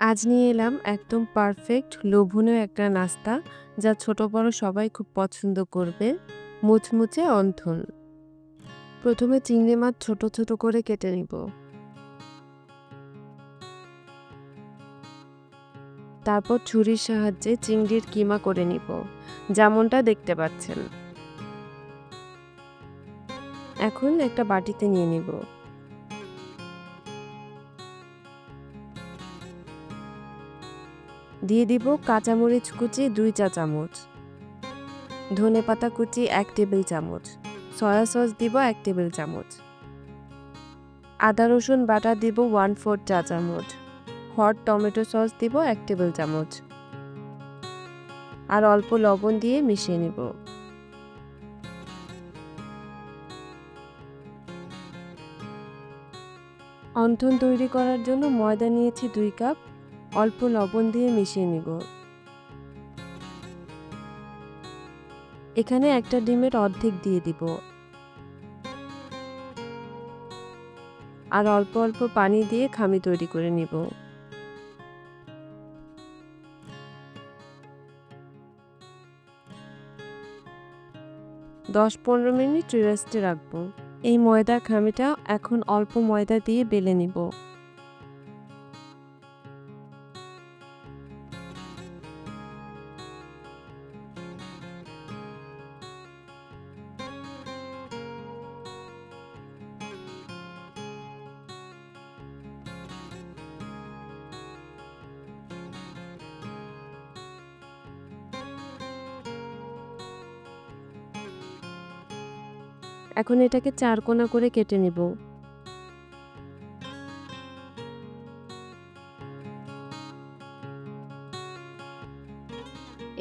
আজ নিয়ে এলাম একদম পারফেক্ট লোভনীয় একটা নাস্তা, যা ছোট বড় সবাই খুব পছন্দ করবে। মুচমুচে অন্থন। প্রথমে চিংড়ি মাছ ছোট ছোট করে কেটে নিব। তারপর ছুরির সাহায্যে চিংড়ির কিমা করে নিব, যেমনটা দেখতে পাচ্ছেন। এখন একটা বাটিতে নিয়ে নিব। দিয়ে দিব কাঁচামরিচ কুচি 2 চা চামচ, ধনেপাতা কুচি 1 টেবিল চামচ, সয়া সস দিব 1 টেবিল চামচ, আদা রসুন বাটা দিব 1/4 চা চামচ, হট টমেটো সস দিব 1 টেবিল চামচ, আর অল্প লবণ দিয়ে মিশিয়ে নিব। অন্থন তৈরি করার জন্য ময়দা নিয়েছি 2 কাপ, অল্প লবণ দিয়ে মিশিয়ে নিব। এখানে একটা ডিমের অর্ধেক দিয়ে দিব, আর অল্প অল্প পানি দিয়ে খামি তৈরি করে নিব। দশ 15 মিনিট রেস্টে রাখবো। এই ময়দার খামিটা এখন অল্প ময়দা দিয়ে বেলে নিব। এখন এটাকে 4 কোনা করে কেটে নিব।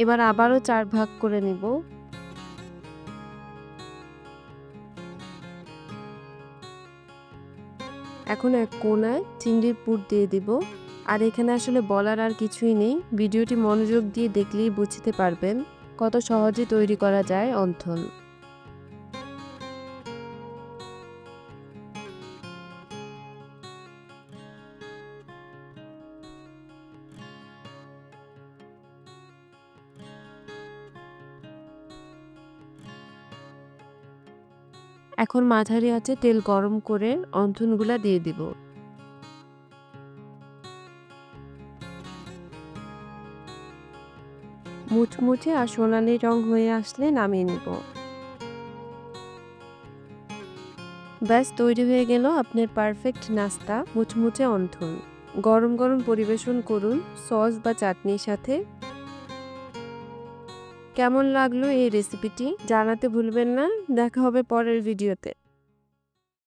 এবার আবারও 4 ভাগ করে নিব। এখন এক কোনায় চিংড়ির পুর দিয়ে দিব। আর এখানে আসলে বলার আর কিছুই নেই, ভিডিওটি মনোযোগ দিয়ে দেখলেই বুঝতে পারবেন কত সহজে তৈরি করা যায় অন্থন। এখন মাঝারি আঁচে তেল গরম করে অন্থনগুলা দিয়ে দিব। মুচমুচে আর সোনালি রং হয়ে আসলে নামিয়ে নিব। ব্যাস তৈরি হয়ে গেল আপনার পারফেক্ট নাস্তা, মুচমুচে অন্থন। গরম গরম পরিবেশন করুন সস বা চাটনির সাথে। কেমন লাগলো এই রেসিপিটি জানাতে ভুলবেন না। দেখা হবে পরের ভিডিওতে।